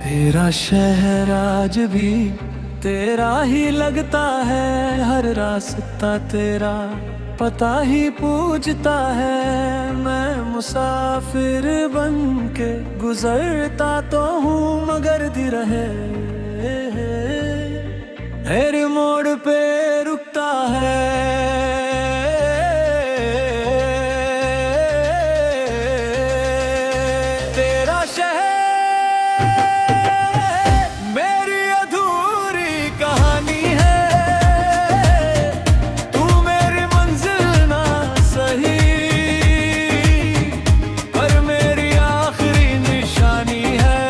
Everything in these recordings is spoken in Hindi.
तेरा शहर आज भी तेरा ही लगता है, हर रास्ता तेरा पता ही पूछता है। मैं मुसाफिर बन के गुजरता तो हूँ मगर दिल रहे हर मोड़ पे रुकता है। तेरा शहर मेरी अधूरी कहानी है, तू मेरी मंजिल ना सही पर मेरी आखिरी निशानी है।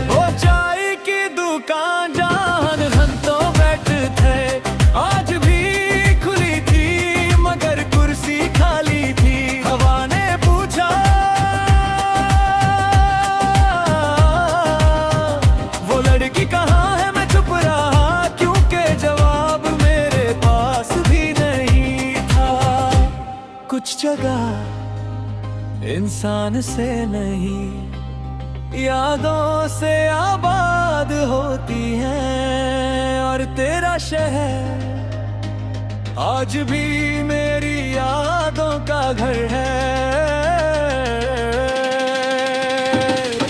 वो चाय की दुकान जहां घंटों बैठे थे आज भी खुली थी मगर कुर्सी खाली थी। हवा ने पूछा वो लड़की कहाँ है, मैं चुप रहा क्योंकि जवाब मेरे पास भी नहीं था। कुछ जगह इंसान से नहीं यादों से आबाद होती हैं, और तेरा शहर आज भी मेरी यादों का घर है।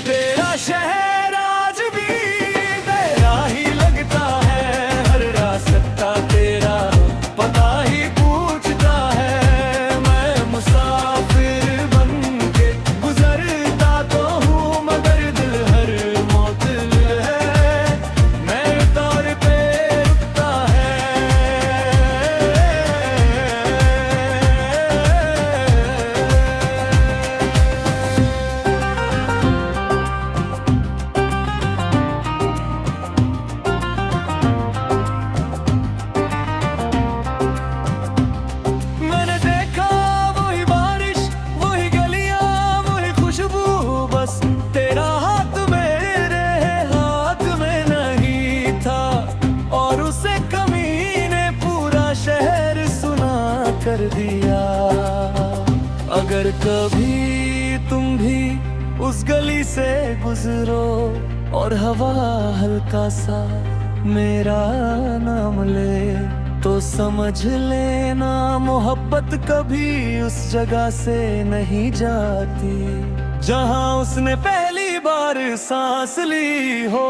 तेरा शहर आज भी तेरा ही लगता है, हर रास्ता तेरा पता ही पूछता है। मैं मुसाफिर बन के गुजरता तो हूँ मगर दिल हर मोतिल है, मेरे तौर पे रुकता है। मैंने देखा वही बारिश, वही गलियां, वही खुशबू, बस तेरा हाथ मेरे हाथ में नहीं था। और उसे कमी ने पूरा शहर सुना कर दिया। अगर कभी तुम भी उस गली से गुजरो और हवा हल्का सा मेरा नाम ले तो समझ लेना मोहब्बत कभी उस जगह से नहीं जाती जहां उसने पहली बार सांस ली हो।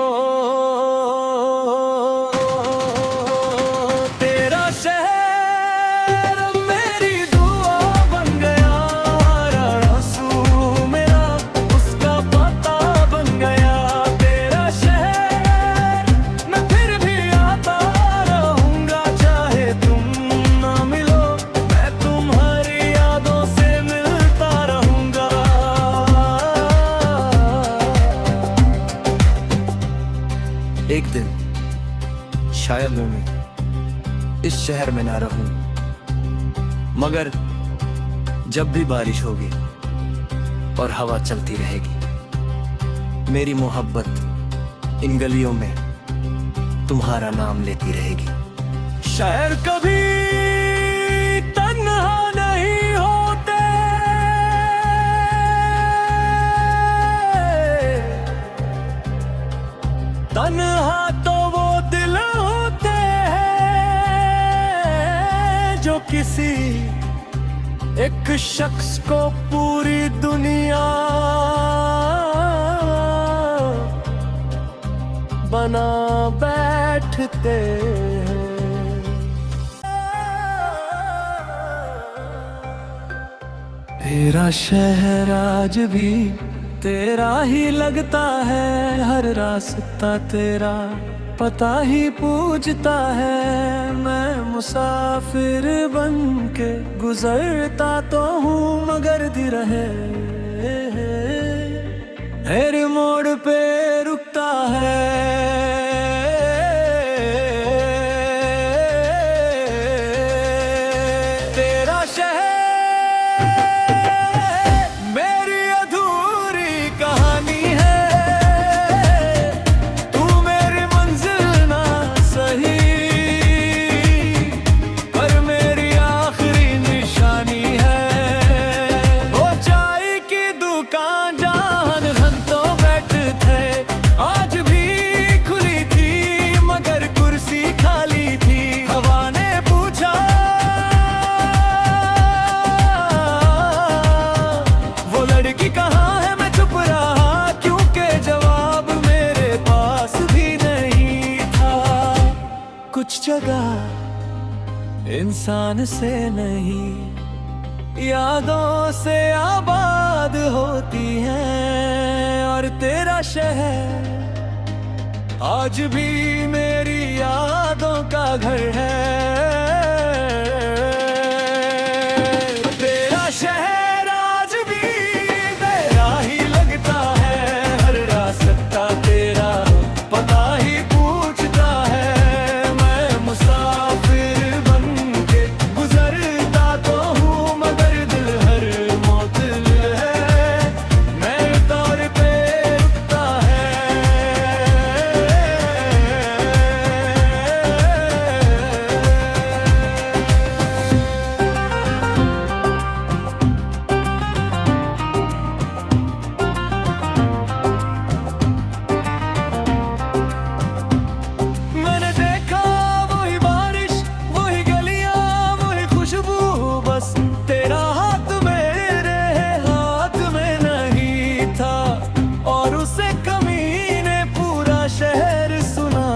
तेरा शहर अब मेरी दुआ बन गया, हरा आंसू मेरा उसका पता बन गया। तेरा शहर मैं फिर भी आता रहूंगा चाहे तुम ना मिलो, मैं तुम्हारी यादों से मिलता रहूंगा। एक दिन शायद मैं इस शहर में ना रहूं, मगर जब भी बारिश होगी और हवा चलती रहेगी, मेरी मोहब्बत इन गलियों में तुम्हारा नाम लेती रहेगी। शहर कभी तन्हा नहीं होते, तन्हा तो वो दिल होते हैं जो किसी एक शख्स को पूरी दुनिया बना बैठते हैं। तेरा शहर आज भी तेरा ही लगता है, हर रास्ता तेरा पता ही पूछता है। मैं मुसाफिर बन के गुजरता तो हूँ मगर दिल रहे हर मोड़ पे रुकता है। तेरा शहर मेरी अधूरी कहानी है, तू मेरी मंजिल ना सही पर मेरी आखिरी निशानी है। वो चाय की दुकान जहां घंटों बैठे कुछ जगह इंसान से नहीं, यादों से आबाद होती हैं। और तेरा शहर आज भी मेरी यादों का घर है। तेरा शहर आज भी तेरा ही लगता है, हर रास्ता तेरा पता ही पूछता है। मैं मुसाफिर बन के गुजरता तो हूँ, मगर दिल हर मोतिल है, मैं तौर पे रुकता है। मैंने देखा वही बारिश, वही गलियां, वही खुशबू, बस तेरा हाथ मेरे हाथ में नहीं था। और उसे कमी ने पूरा शहर सुना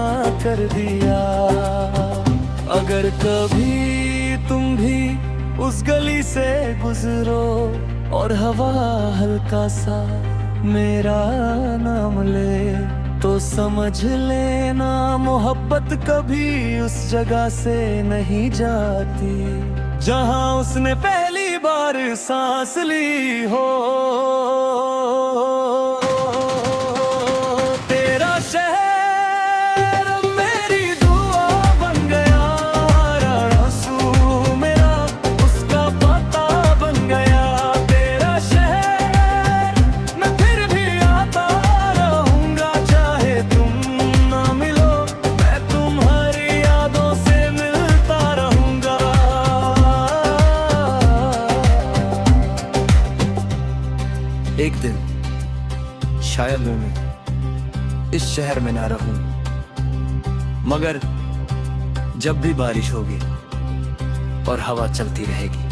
कर दिया। अगर कभी तुम भी उस गली से गुजरो और हवा हल्का सा मेरा नाम ले, तो समझ लेना मोहब्बत कभी उस जगह से नहीं जाती जहां उसने पहली बार सांस ली हो। तेरा शहर मेरी दुआ बन गया, हर आंसू मेरा उसका पता बन गया। तेरा शहर मैं फिर भी आता रहूंगा, चाहे तुम ना मिलो, मैं तुम्हारी यादों से मिलता रहूंगा। एक दिन शायद मैं इस शहर में ना रहूं, मगर जब भी बारिश होगी और हवा चलती रहेगी,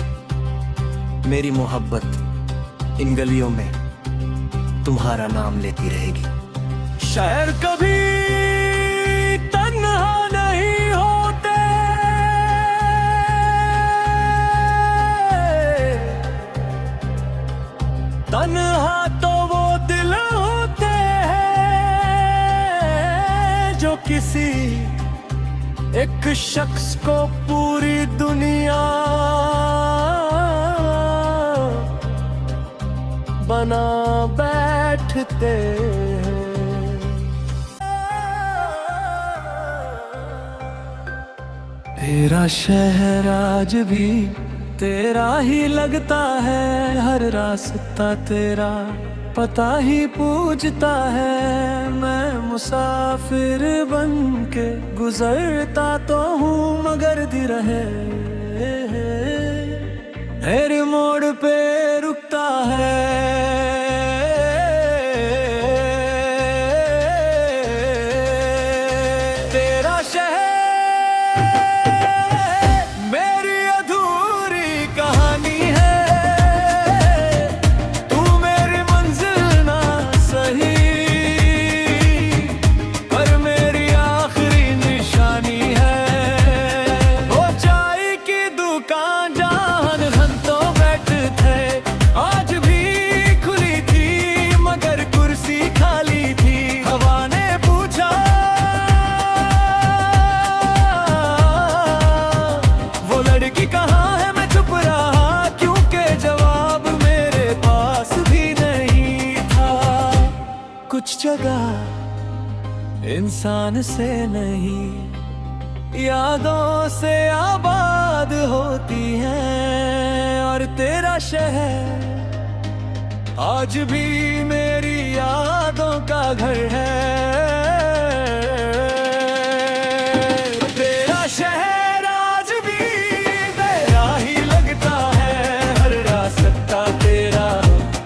मेरी मोहब्बत इन गलियों में तुम्हारा नाम लेती रहेगी। शहर कभी तन्हा नहीं होते, तन्हा तो वो दिल होते हैं जो किसी एक शख्स को पूरी दुनिया बना बैठते हैं। तेरा शहर आज भी तेरा ही लगता है, हर रास्ता तेरा पता ही पूछता है। मैं मुसाफिर बन के गुजरता तो हूँ, मगर दिल है हर मोड़ पे रुकता है। तेरा शहर मेरी अधूरी कहानी है, तू मेरी मंजिल ना सही, पर मेरी आखिरी निशानी है। वो चाय की दुकान जहां घंटों बैठे थे, आज भी खुली थी, मगर कुर्सी खाली थी। हवा ने पूछा वो लड़की कहाँ है, मैं चुप रहा, क्योंकि जवाब मेरे पास भी नहीं था। कुछ जगह इंसान से नहीं, यादों से आबाद होती हैं। और तेरा शहर आज भी मेरी यादों का घर है। तेरा शहर आज भी तेरा ही लगता है, हर रास्ता तेरा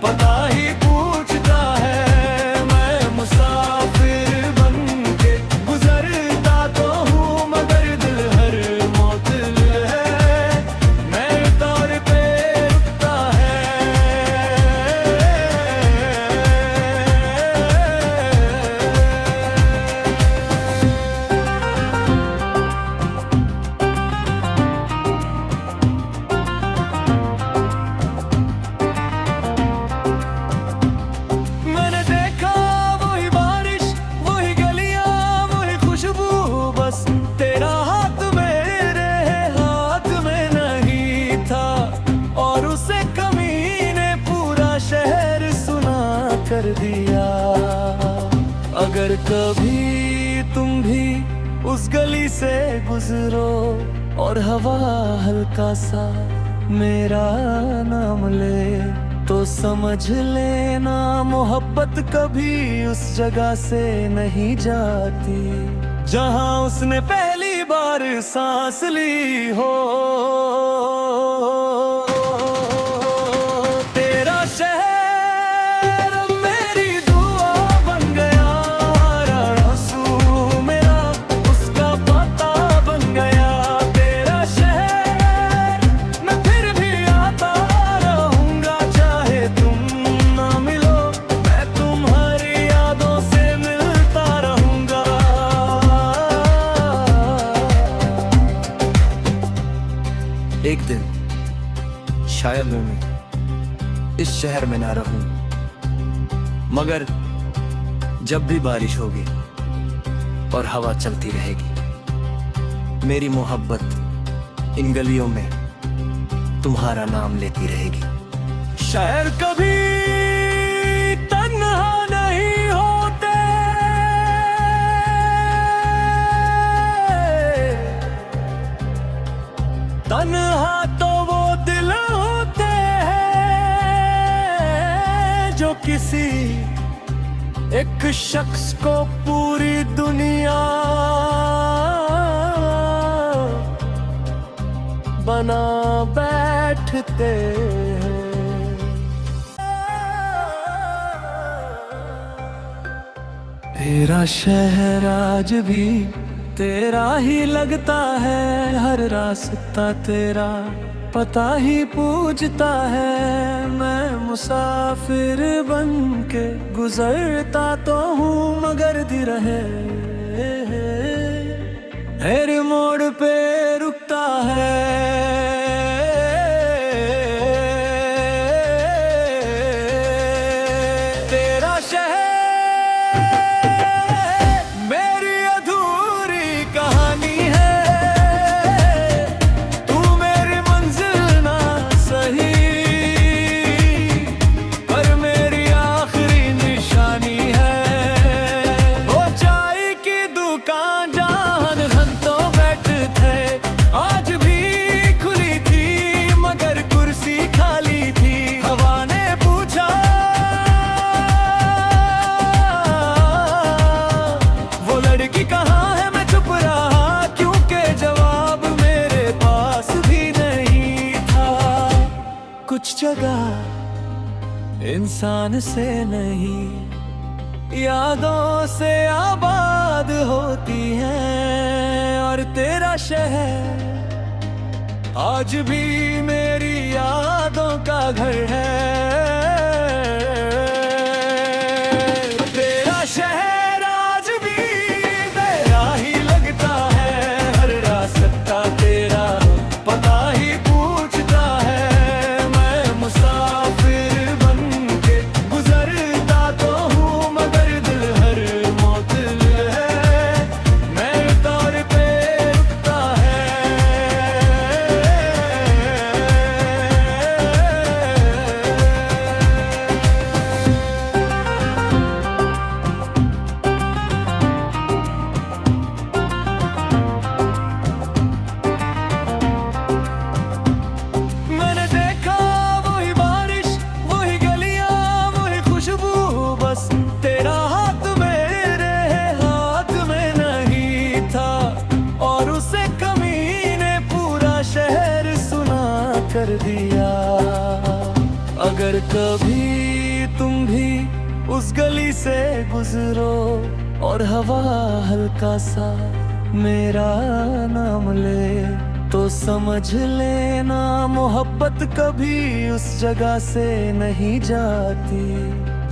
पता ही पूछता है। मैं मुसाफिर बन के गुजरता तो हूँ, मगर दिल हर मोतिल है, मैं तौर पे रुकता है। दिया। अगर कभी तुम भी उस गली से गुजरो और हवा हल्का सा मेरा नाम ले, तो समझ लेना मोहब्बत कभी उस जगह से नहीं जाती जहां उसने पहली बार सांस ली हो। तेरा शहर मेरी दुआ बन गया, आंसू मेरा उसका पता बन गया। तेरा शहर मैं फिर भी आता रहूंगा, चाहे तुम ना मिलो मैं तुम्हारी यादों से मिलता रहूंगा। एक दिन शायद मैं इस शहर में ना रहूं, मगर जब भी बारिश होगी और हवा चलती रहेगी, मेरी मोहब्बत इन गलियों में तुम्हारा नाम लेती रहेगी। शहर कभी तन्हा नहीं होते, तन्हा तो वो दिल होते हैं जो किसी एक शख्स को पूरी दुनिया बना बैठते हैं। तेरा शहर आज भी तेरा ही लगता है, हर रास्ता तेरा पता ही पूछता है। मैं मुसाफिर बन के गुजरता तो हूँ, मगर दिल रहे हर मोड़ पे रुकता है। तेरा शहर मेरी अधूरी कहानी है, तू मेरी मंजिल ना सही पर मेरी आखिरी निशानी है। वो चाय की दुकान जहां घंटों बैठे थे, आज भी खुली थी मगर कुर्सी खाली थी। हवा ने पूछा वो लड़की कहाँ है, मैं चुप रहा क्योंकि जवाब मेरे पास भी नहीं था। कुछ जगह इंसान से नहीं यादों से आबाद होती हैं, और तेरा शहर आज भी मेरी यादों का घर है। तेरा शहर आज भी तेरा ही लगता है, हर रास्ता तेरा पता ही पूछता है। मैं मुसाफिर बन के गुजरता तो हूँ, मगर दिल हर मोतिल है मैं तौर पे रुकता है। मैंने देखा वही बारिश, वही गलियां, वही खुशबू, बस तेरा हाथ मेरे हाथ में नहीं था। और उसे कमी ने पूरा शहर सुना कर दिया। अगर कभी तुम भी उस गली से गुजरो और हवा हल्का सा मेरा नाम ले, तो समझ लेना मोहब्बत कभी उस जगह से नहीं जाती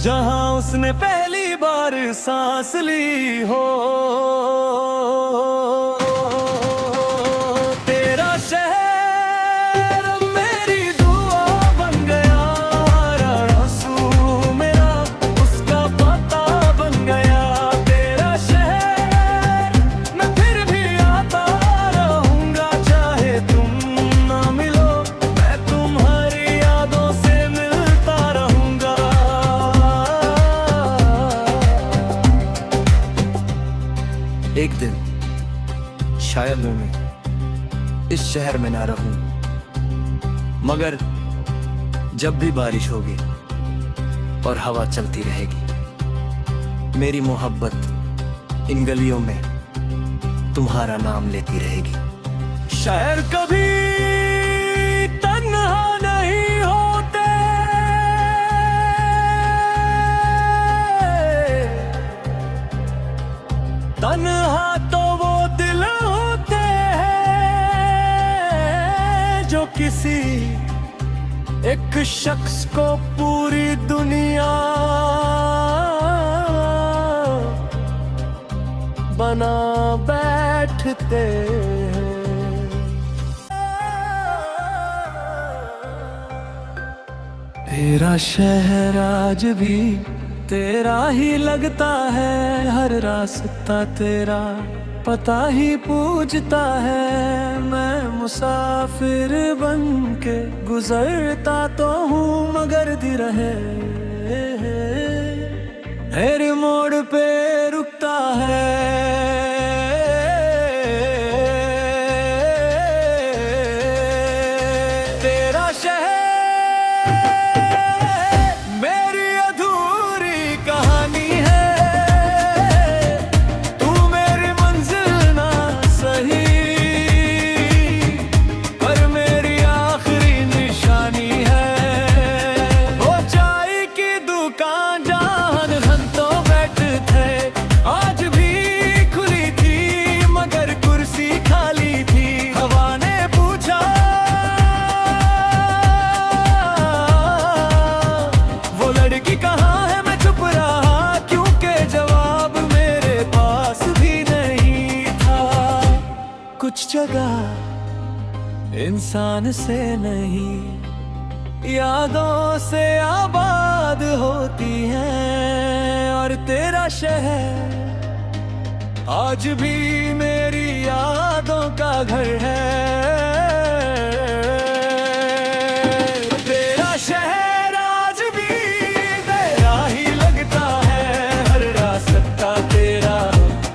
जहां उसने पहली बार सांस ली हो। तेरा शहर मेरी दुआ बन गया, आंसू मेरा उसका पता बन गया। तेरा शहर मैं फिर भी आता रहूंगा, चाहे तुम ना मिलो मैं तुम्हारी यादों से मिलता रहूंगा। एक दिन शायद मैं इस शहर में ना रहूं, मगर जब भी बारिश होगी और हवा चलती रहेगी, मेरी मोहब्बत इन गलियों में तुम्हारा नाम लेती रहेगी। शहर कभी तन्हा नहीं होते, तन्हा तो वो दिल होते हैं जो किसी एक शख्स को पूरी दुनिया बना बैठते हैं। तेरा शहर आज भी तेरा ही लगता है, हर रास्ता तेरा पता ही पूछता है। मैं मुसाफिर बन के गुजरता तो हूँ, मगर दिल रहे हर मोड़ पे रुकता है। तेरा शहर मेरी अधूरी कहानी है, तू मेरी मंजिल ना सही पर मेरी आखिरी निशानी है। वो चाय की दुकान जहां घंटों बैठे थे, आज भी खुली थी मगर कुर्सी खाली थी। हवा ने पूछा वो लड़की कहाँ है, मैं चुप रहा क्योंकि जवाब मेरे पास भी नहीं था। कुछ जगह इंसान से नहीं यादों से आबाद होती हैं, और तेरा शहर आज भी मेरी यादों का घर है। तेरा शहर आज भी तेरा ही लगता है, हर रास्ता तेरा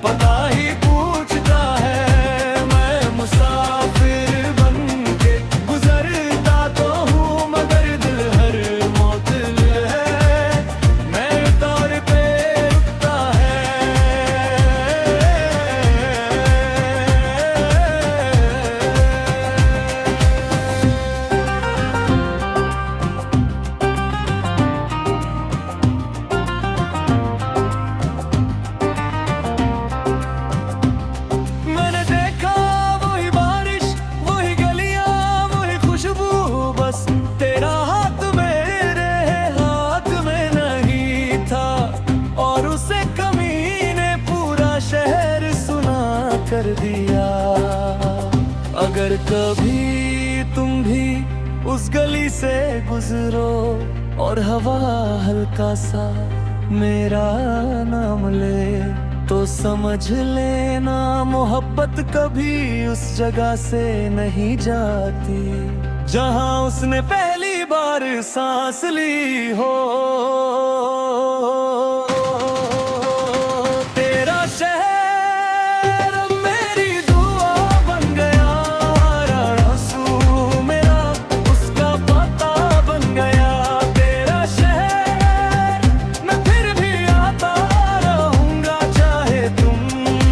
पता ही पूछता है। मैं मुसाफिर बन के गुजरता तो हूँ, मगर दिल हर मोतिल है, मैं तौर पे रुकता है। मैंने देखा वही बारिश, वही गलियां, वही खुशबू, बस तेरा हाथ मेरे हाथ में नहीं था। और उसे कमी ने पूरा शहर सुना कर दिया। अगर कभी तुम भी उस गली से गुजरो और हवा हल्का सा मेरा नाम ले, तो समझ लेना मोहब्बत कभी उस जगह से नहीं जाती जहां उसने पहली बार सांस ली हो। तेरा शहर मेरी दुआ बन गया, हर आंसू मेरा उसका पता बन गया। तेरा शहर मैं फिर भी आता रहूंगा, चाहे तुम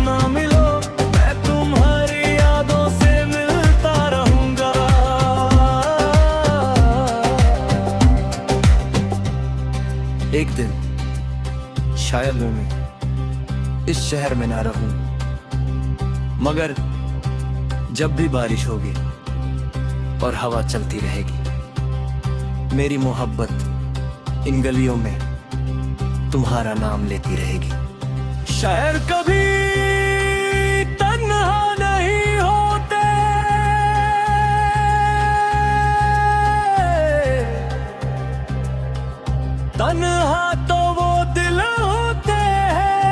ना मिलो मैं तुम्हारी यादों से मिलता रहूंगा। एक दिन शायद मैं इस शहर में ना रहूं, मगर जब भी बारिश होगी और हवा चलती रहेगी, मेरी मोहब्बत इन गलियों में तुम्हारा नाम लेती रहेगी। शहर कभी तन्हा नहीं होते, तन्हा तो वो दिल होते हैं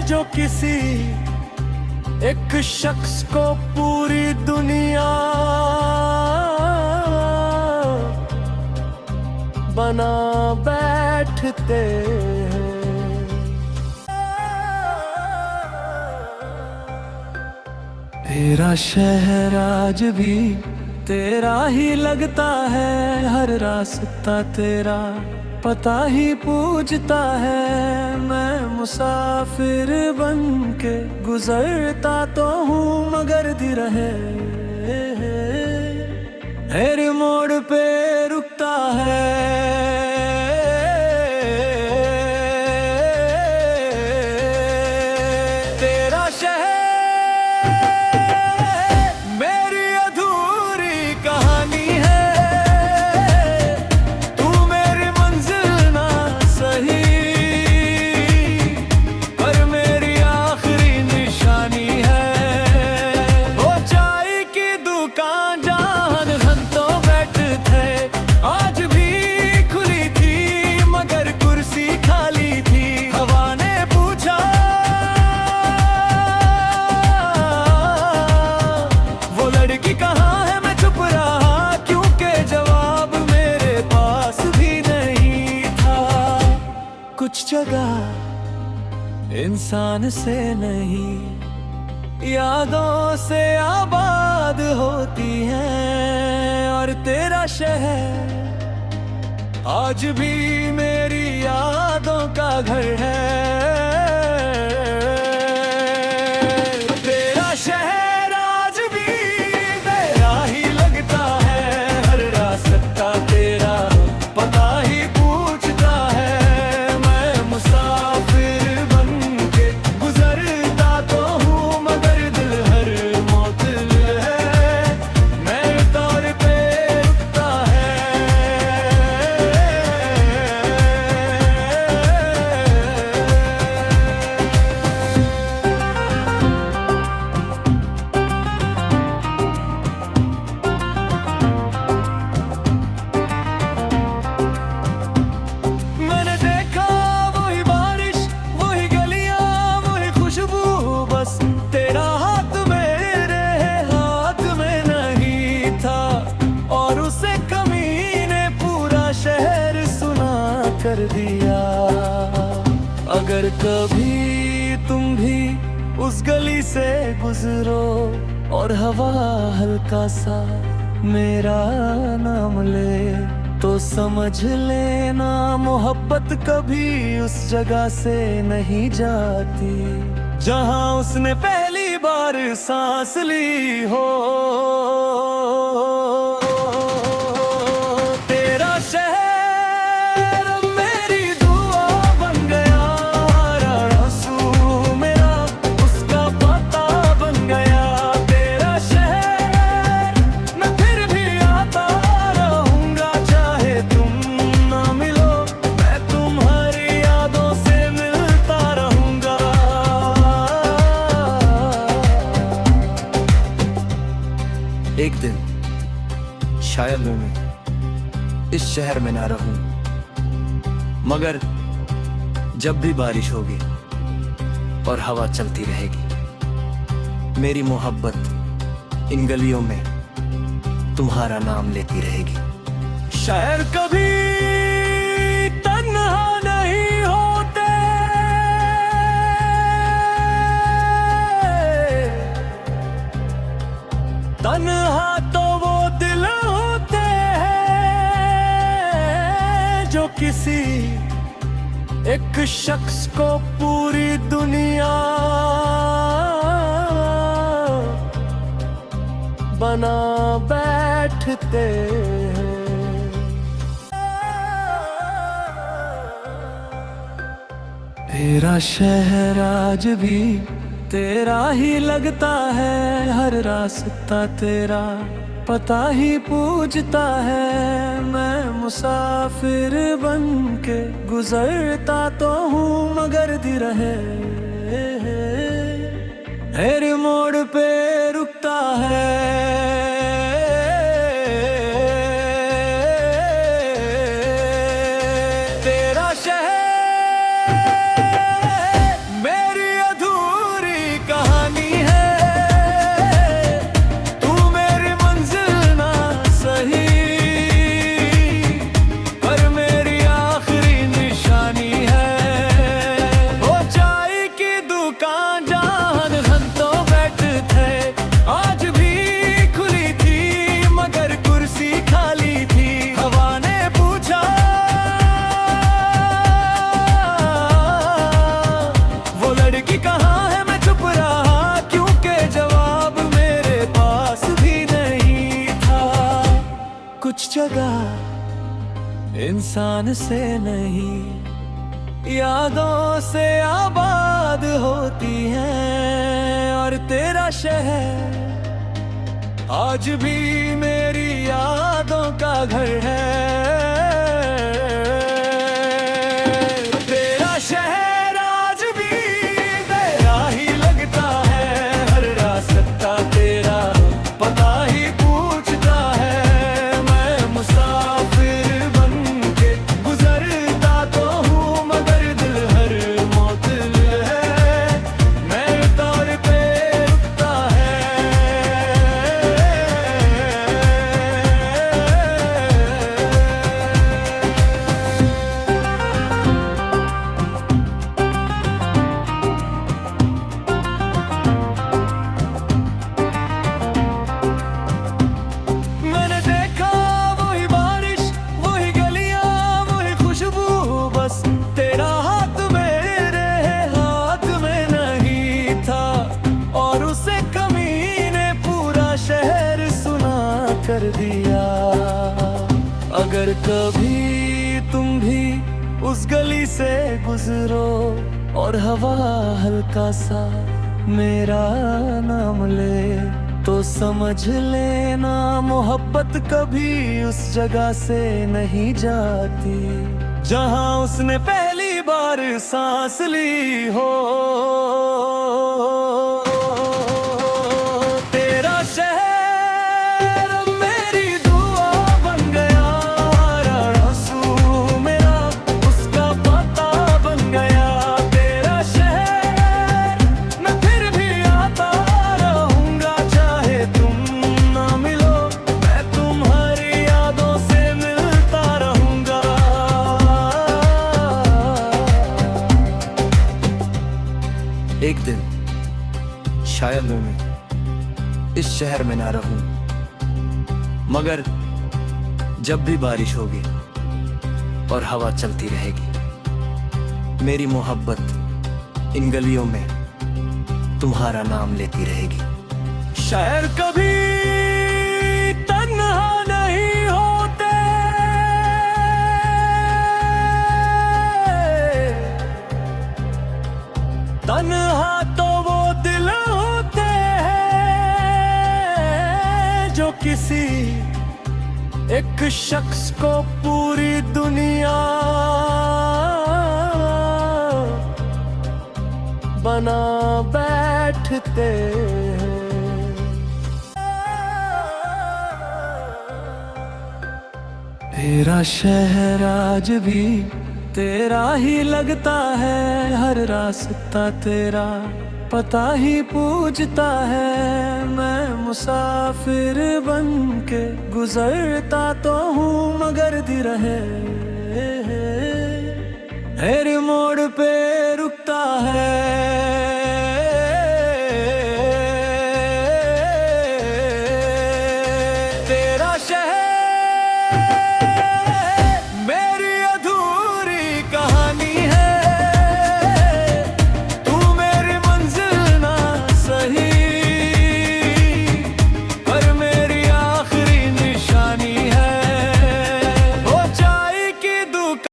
जो किसी एक शख्स को पूरी दुनिया बना बैठते हैं। तेरा शहर आज भी तेरा ही लगता है, हर रास्ता तेरा पता ही पूछता है। मैं मुसाफिर बन के गुजरता तो हूँ मगर दिल रहे हर मोड़ पे रुकता है। तेरा शहर मेरी अधूरी कहानी है, तू मेरी मंजिल ना सही पर मेरी आखिरी निशानी है। वो चाय की दुकान जहां घंटों बैठे थे आज भी खुली थी मगर कुर्सी खाली थी। हवा ने पूछा वो लड़की कहाँ है, मैं चुप रहा क्योंकि जवाब मेरे पास भी नहीं था। कुछ जगह इंसान से नहीं यादों से आबाद होती हैं, और तेरा शहर आज भी मेरी यादों का घर है। तेरा शहर आज भी तेरा ही लगता है, हर रास्ता तेरा पता ही पूछता है। मैं मुसाफिर बन के गुजरता तो हूँ मगर दिल हर मोतिल है, मेरे तौर पे रुकता है। मैंने देखा वही बारिश, वही गलियां, वही खुशबू, बस तेरा हाथ मेरे हाथ में नहीं था। और उसे कमी ने पूरा शहर सुना कर दिया। अगर कभी तुम भी उस गली से गुजरो और हवा हल्का सा मेरा नाम ले तो समझ लेना मोहब्बत कभी उस जगह से नहीं जाती जहां उसने पहली बार सांस ली हो। तेरा शहर अब मेरी दुआ बन गया, हरा आंसू मेरा उसका पता बन गया। तेरा शहर मैं फिर भी आता रहूंगा चाहे तुम ना मिलो, मैं तुम्हारी यादों से मिलता रहूंगा। एक दिन शायद मैं इस शहर में ना रहूं, मगर जब भी बारिश होगी और हवा चलती रहेगी, मेरी मोहब्बत इन गलियों में तुम्हारा नाम लेती रहेगी। शहर कभी तन्हा नहीं होते, तन्हा तो वो दिल होते हैं जो किसी एक शख्स को पूरी दुनिया बना बैठते हैं। तेरा शहर आज भी तेरा ही लगता है, हर रास्ता तेरा पता ही पूछता है। मैं मुसाफिर बन के गुजरता तो हूँ मगर दिल रहे हर मोड़ पे रुकता है। तेरा शहर मेरी अधूरी कहानी है, तू मेरी मंजिल ना सही पर मेरी आखिरी निशानी है। वो चाय की दुकान जहां घंटों बैठे थे इंसान से नहीं, यादों से आबाद होती हैं। और तेरा शहर आज भी मेरी यादों का घर है। तेरा शहर आज भी तेरा ही लगता है, हर रास्ता तेरा पता ही पूछता है। मैं मुसाफिर बन के गुजरता तो हूँ, मगर दिल हर मोतिल है, मेरे तौर पे रुकता है। मैंने देखा वही बारिश, वही गलियां, वही खुशबू, बस तेरा हाथ मेरे हाथ में नहीं था। और उसे कमी ने पूरा शहर सुना कर दिया। अगर कभी तुम भी उस गली से गुजरो और हवा हल्का सा मेरा नाम ले, तो समझ लेना मोहब्बत कभी उस जगह से नहीं जाती जहां उसने पहली बार सांस ली हो। तेरा शहर मेरी दुआ बन गया, हर आंसू मेरा उसका पता बन गया। तेरा शहर मैं फिर भी आता रहूंगा, चाहे तुम ना मिलो, मैं तुम्हारी यादों से मिलता रहूंगा। एक दिन शायद मैं इस शहर में ना रहूं, मगर जब भी बारिश होगी और हवा चलती रहेगी, मेरी मोहब्बत इन गलियों में तुम्हारा नाम लेती रहेगी। शहर कभी तन्हा नहीं होते, तन्हा तो वो दिल होते हैं जो किसी एक शख्स को पूरी दुनिया बना बैठते हैं। तेरा शहर आज भी तेरा ही लगता है, हर रास्ता तेरा पता ही पूछता है। मैं मुसाफिर बन के गुजरता तो हूँ, मगर दिल है